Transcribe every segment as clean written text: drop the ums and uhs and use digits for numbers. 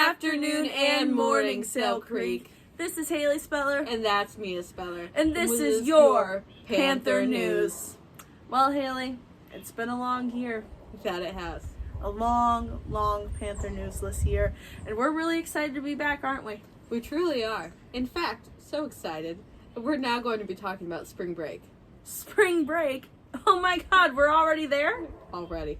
afternoon, and morning, Sail Creek. This is Haley Speller. And that's Mia Speller. And this is your Panther News. Well, Haley, it's been a long year. That it has. A long, long Panther News this year. And we're really excited to be back, aren't we? We truly are. In fact, so excited. We're now going to be talking about spring break. Spring break? Oh my God, we're already there? Already.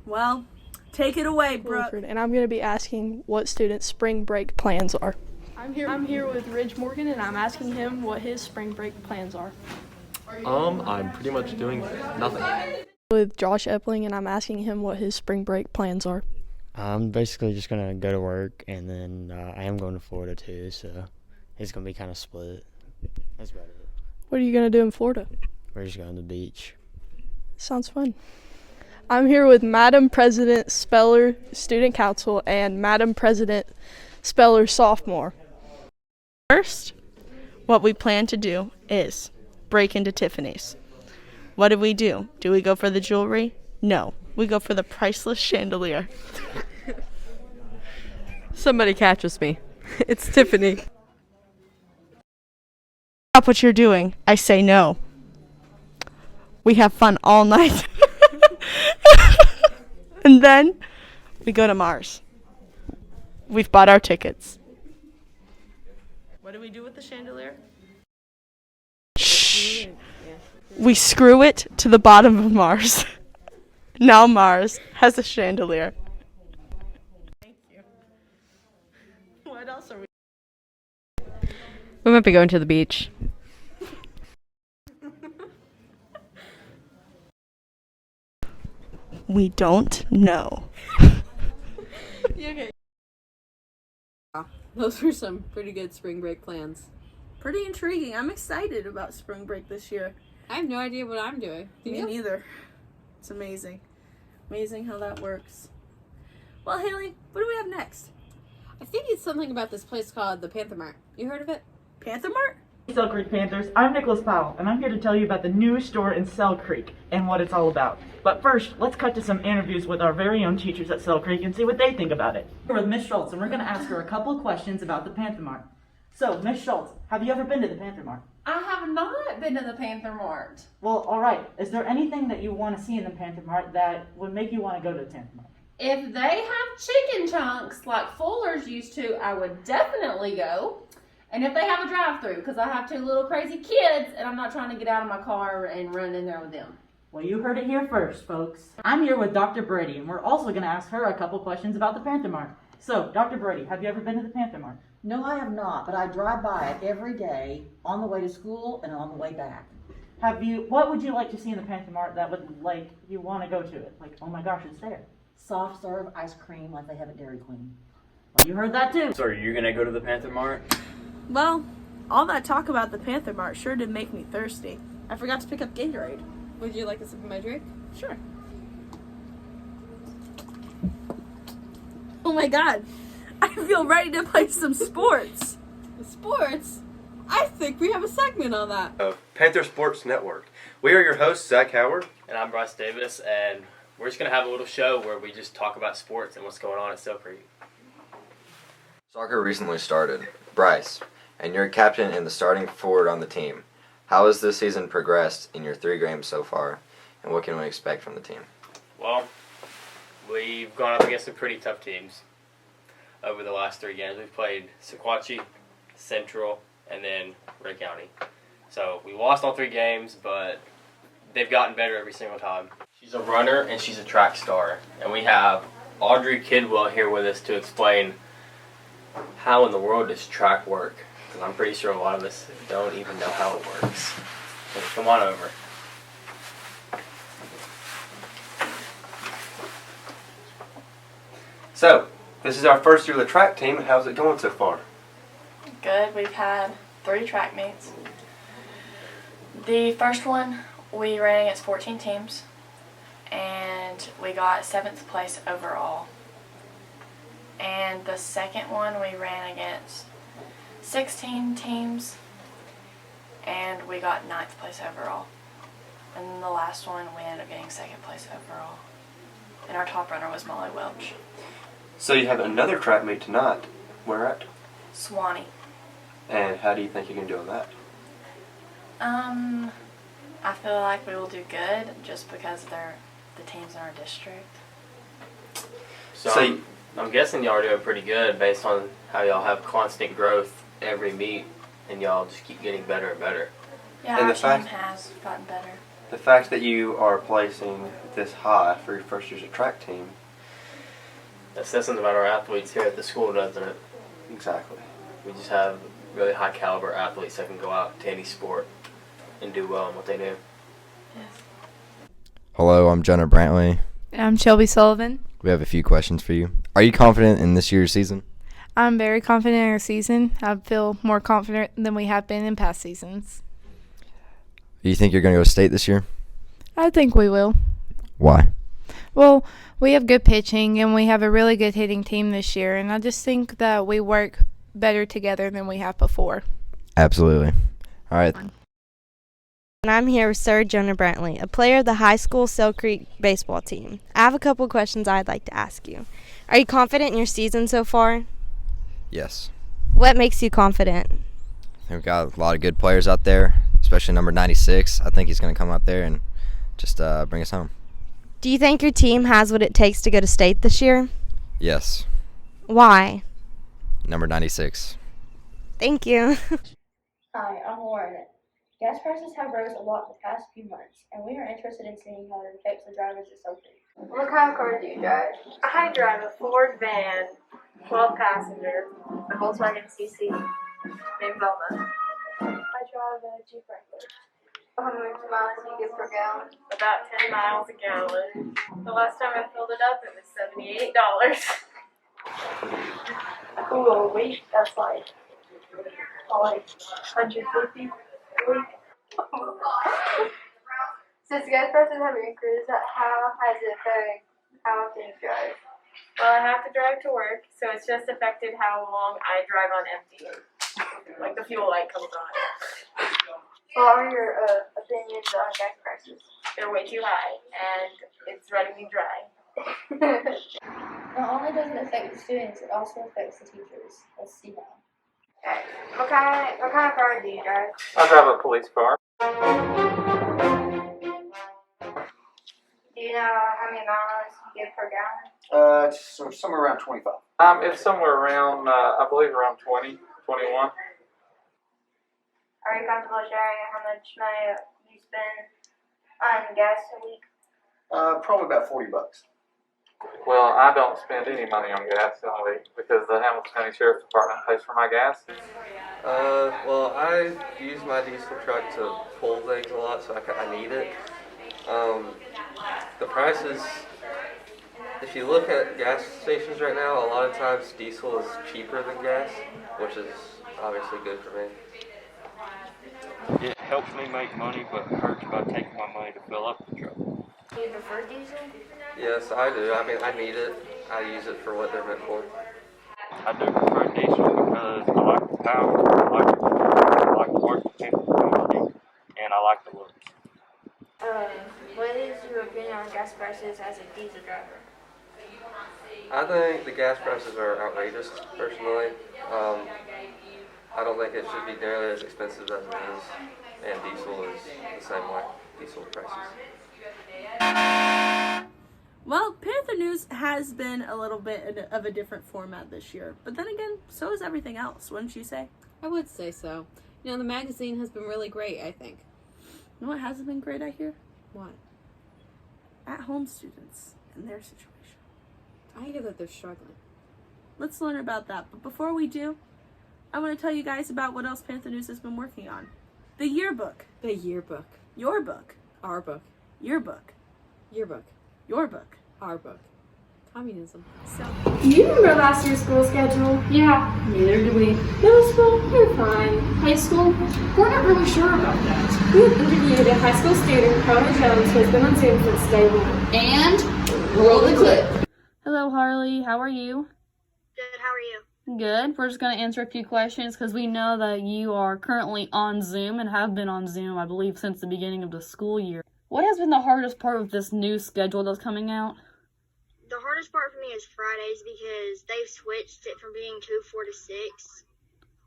Well, take it away, Brooke. And I'm going to be asking what students' spring break plans are. I'm here with Ridge Morgan, and I'm asking him what his spring break plans are. I'm pretty much doing nothing. With Josh Epling, and I'm asking him what his spring break plans are. I'm basically just going to go to work, and then I am going to Florida too, so it's going to be kind of split. That's about it. What are you going to do in Florida? We're just going to the beach. Sounds fun. I'm here with Madam President Speller Student Council and Madam President Speller Sophomore. First, what we plan to do is break into Tiffany's. What do? Do we go for the jewelry? No, we go for the priceless chandelier. Somebody catches me. It's Tiffany. Stop what you're doing. I say no. We have fun all night. And then we go to Mars. We've bought our tickets. What do we do with the chandelier? Shh. We screw it to the bottom of Mars. Now Mars has a chandelier. Thank you. What else are we? We might be going to the beach. We don't know. Okay. Those were some pretty good spring break plans. Pretty intriguing. I'm excited about spring break this year. I have no idea what I'm doing. Me neither. It's amazing. Amazing how that works. Well, Haley, what do we have next? I think it's something about this place called the Panther Mart. You heard of it? Panther Mart? Cell Creek Panthers, I'm Nicholas Powell, and I'm here to tell you about the new store in Cell Creek and what it's all about. But first, let's cut to some interviews with our very own teachers at Cell Creek and see what they think about it. We're with Miss Schultz, and we're going to ask her a couple of questions about the Panther Mart. So, Miss Schultz, have you ever been to the Panther Mart? I have not been to the Panther Mart. Well, alright. Is there anything that you want to see in the Panther Mart that would make you want to go to the Panther Mart? If they have chicken chunks like Fuller's used to, I would definitely go. And if they have a drive-thru, because I have two little crazy kids, and I'm not trying to get out of my car and run in there with them. Well, you heard it here first, folks. I'm here with Dr. Brady, and we're also going to ask her a couple questions about the Panther Mart. So, Dr. Brady, have you ever been to the Panther Mart? No, I have not, but I drive by it every day on the way to school and on the way back. What would you like to see in the Panther Mart that would, you want to go to it? Oh my gosh, it's there. Soft serve ice cream like they have at Dairy Queen. Well, you heard that too. So are you going to go to the Panther Mart? Well, all that talk about the Panther Mart sure did make me thirsty. I forgot to pick up Gatorade. Would you like a sip of my drink? Sure. Oh my God. I feel ready to play some sports. Sports? I think we have a segment on that. Of Panther Sports Network. We are your hosts, Zach Howard. And I'm Bryce Davis, and we're just going to have a little show where we just talk about sports and what's going on at Sail Creek. Soccer recently started. Bryce, and you're captain and the starting forward on the team. How has this season progressed in your 3 games so far, and what can we expect from the team? Well, we've gone up against some pretty tough teams over the last 3 games. We've played Sequatchie, Central, and then Ray County. So we lost all 3 games, but they've gotten better every single time. She's a runner and she's a track star. And we have Audrey Kidwell here with us to explain how in the world does track work. Because I'm pretty sure a lot of us don't even know how it works. So come on over. So, this is our first year of the track team. How's it going so far? Good. We've had 3 track meets. The first one, we ran against 14 teams, and we got 7th place overall. And the second one, we ran against 16 teams, and we got 9th place overall. And then the last one, we ended up getting 2nd place overall. And our top runner was Molly Welch. So you have another track meet tonight. Where at? Swanee. And how do you think you can do on that? I feel like we will do good just because they're the teams in our district. So I'm guessing y'all are doing pretty good based on how y'all have constant growth every meet and y'all just keep getting better and better. Yeah, And our the team fact- has gotten better. The fact that you are placing this high for your first year's track team. That says something about our athletes here at the school, doesn't it? Exactly. We just have really high caliber athletes that can go out to any sport and do well in what they do. Hello, I'm Jonah Brantley. I'm Shelby Sullivan. We have a few questions for you. Are you confident in this year's season? I'm very confident in our season. I feel more confident than we have been in past seasons. Do you think you're going to go to state this year? I think we will. Why? Well, we have good pitching and we have a really good hitting team this year, and I just think that we work better together than we have before. Absolutely. All right. And I'm here with Sir Jonah Brantley, a player of the high school Sell Creek baseball team. I have a couple questions I'd like to ask you. Are you confident in your season so far? Yes. What makes you confident? We've got a lot of good players out there, especially number 96. I think he's going to come out there and just bring us home. Do you think your team has what it takes to go to state this year? Yes. Why? Number 96. Thank you. Hi, I'm Lauren. Gas prices have rose a lot the past few months, and we are interested in seeing how it affects the drivers at Sell Creek. What kind of car do you drive? I drive a Ford van, 12 passenger, a Volkswagen CC, named Velma. I drive a Jeep Wrangler. How much miles do you get per gallon? About 10 miles a gallon. The last time I filled it up, it was $78. Ooh, a week? That's like 150 a week. Since gas prices have increased, how has it affected how often you drive? Well, I have to drive to work, so it's just affected how long I drive on empty. Like the fuel light comes on. What are your opinions on gas prices? They're way too high, and it's running me dry. Not only does it affect the students, it also affects the teachers. Let's see how. Okay. What kind of car do you drive? I drive a police car. Do you know how many miles you get per gallon? So somewhere around 25. It's somewhere around, I believe around 20, 21. Are you comfortable sharing how much money you spend on gas a week? Probably about $40. Well, I don't spend any money on gas only because the Hamilton County Sheriff's Department pays for my gas. Well, I use my diesel truck to pull things a lot, so I need it. The prices, if you look at gas stations right now, a lot of times diesel is cheaper than gas, which is obviously good for me. It helps me make money, but hurts by taking my money to fill up the truck. Do you prefer diesel? Yes, I do. I mean, I need it. I use it for what they're meant for. I do prefer diesel because I like the power, I like the work that people do, and I like the look. What is your opinion on gas prices as a diesel driver? I think the gas prices are outrageous, personally. I don't think it should be nearly as expensive as it is, and diesel is the same way, diesel prices. Well, Panther News has been a little bit of a different format this year, but then again, so is everything else, wouldn't you say? I would say so. You know, the magazine has been really great, I think. You know what hasn't been great, I hear? What? At-home students and their situation. I hear that they're struggling. Let's learn about that, but before we do, I want to tell you guys about what else Panther News has been working on. The yearbook. The yearbook. Your book. Our book. Your book. Yearbook. Your book. Our book. Communism. So, do you remember last year's school schedule? Yeah, neither do we. Middle school, we're fine. High school, we're not really sure about that. We have interviewed a high school student, Carter Jones, who has been on Zoom since day one. And roll the clip. Hello, Harley. How are you? Good, how are you? Good. We're just going to answer a few questions because we know that you are currently on Zoom and have been on Zoom, I believe, since the beginning of the school year. What has been the hardest part of this new schedule that's coming out? The hardest hardest part for me is Fridays because they've switched it from being 2-4 to 6.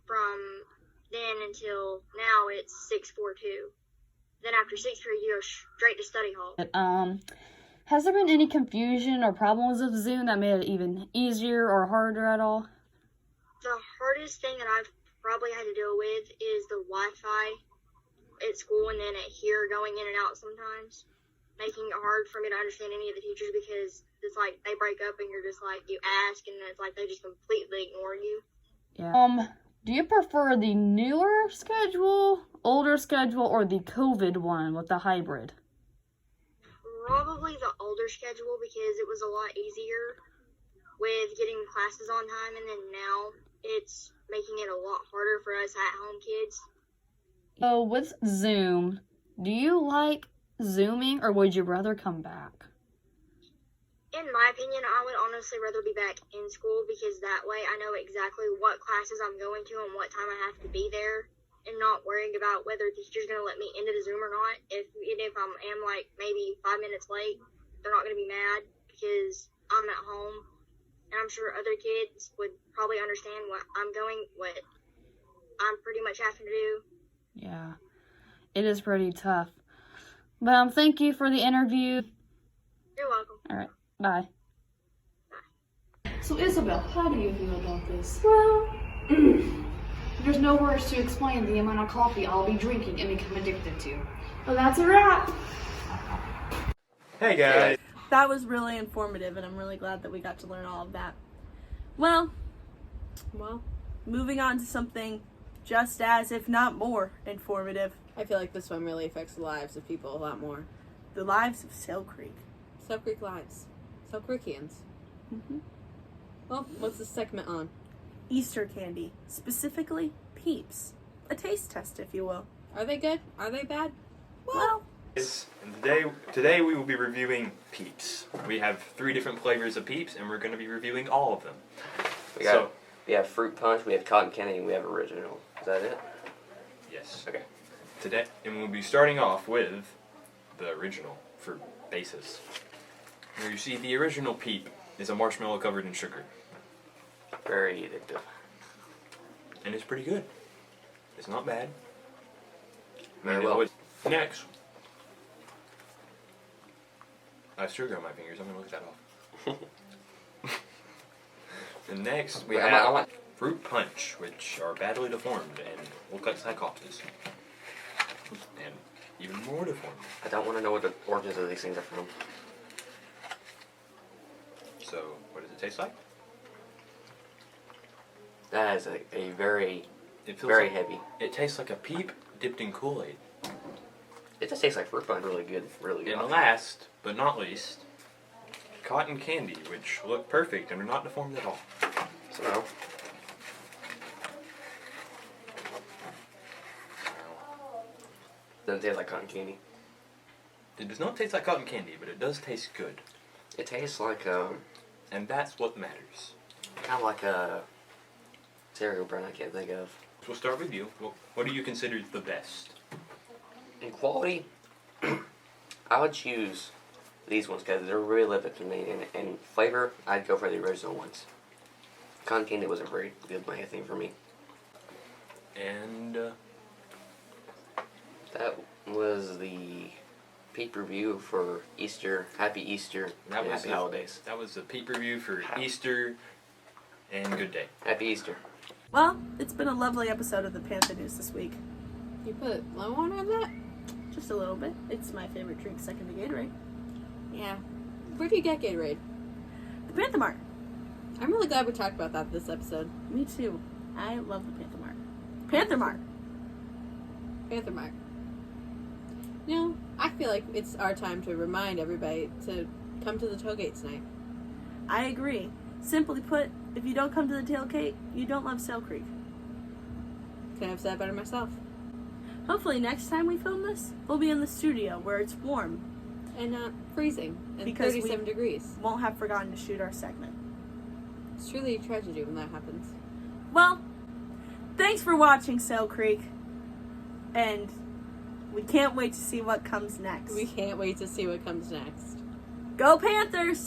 From then until now, it's 6-4-2. Then after 6th period, you go straight to study hall. Has there been any confusion or problems with Zoom that made it even easier or harder at all? The hardest thing that I've probably had to deal with is the Wi-Fi at school and then at here going in and out sometimes, making it hard for me to understand any of the teachers because it's like they break up and you're just like, you ask and it's like they just completely ignore you. Yeah. Do you prefer the newer schedule, older schedule, or the COVID one with the hybrid? Probably the older schedule because it was a lot easier with getting classes on time, and then now it's making it a lot harder for us at-home kids. So with Zoom, do you like Zooming or would you rather come back? In my opinion, I would honestly rather be back in school because that way I know exactly what classes I'm going to and what time I have to be there and not worrying about whether the teacher's going to let me into the Zoom or not. Even if I am like maybe 5 minutes late, they're not going to be mad because I'm at home. And I'm sure other kids would probably understand what I'm pretty much having to do. Yeah, it is pretty tough. But thank you for the interview. You're welcome. All right, bye. So Isabel, how do you feel about this? Well, there's no words to explain the amount of coffee I'll be drinking and become addicted to. Well, that's a wrap. Hey guys. That was really informative, and I'm really glad that we got to learn all of that. Well, moving on to something just as, if not more, informative. I feel like this one really affects the lives of people a lot more. The lives of Sale Creek. Sale Creek lives. Sale Creekians. Mm-hmm. Well, what's this segment on? Easter candy, specifically Peeps. A taste test, if you will. Are they good? Are they bad? Well, And today we will be reviewing Peeps. We have 3 different flavors of Peeps, and we're going to be reviewing all of them. We have fruit punch, we have cotton candy, and we have original. Is that it? Yes. Okay. Today, and we'll be starting off with the original for basis. Here you see the original Peep is a marshmallow covered in sugar. Very addictive. And it's pretty good. It's not bad. Very well. Next. I have sugar on my fingers. I'm going to look that off. And next we have fruit punch, which are badly deformed and look like psychopsis. And even more deformed. I don't want to know what the origins of these things are from. So, what does it taste like? That is a very Very heavy. It tastes like a Peep dipped in Kool-Aid. It just tastes like fruit punch, really good. And last, but not least, cotton candy, which look perfect and are not deformed at all. So, doesn't taste like cotton candy. It does not taste like cotton candy, but it does taste good. It tastes like and that's what matters. Kind of like a cereal brand I can't think of. So we'll start with you. What do you consider the best? In quality, I would choose these ones because they're really limited to me. And flavor, I'd go for the original ones. Cotton candy wasn't very good, my thing for me. And that was the Peep review for Easter. Happy Easter and happy holidays. That was the Peep review for Easter and good day. Happy Easter. Well, it's been a lovely episode of the Panther News this week. You put lemon on that? Just a little bit. It's my favorite drink, second to Gatorade. Yeah. Where do you get Gatorade? The Panther Mart. I'm really glad we talked about that this episode. Me too. I love the Panther Mart. Panther Mart. Panther Mart. You know, I feel like it's our time to remind everybody to come to the tailgate tonight. I agree. Simply put, if you don't come to the tailgate, you don't love Sale Creek. Couldn't have said it better myself. Hopefully next time we film this, we'll be in the studio where it's warm. And not freezing. And because 37 degrees. Won't have forgotten to shoot our segment. It's truly a tragedy when that happens. Well, thanks for watching Sale Creek. And we can't wait to see what comes next. We can't wait to see what comes next. Go Panthers!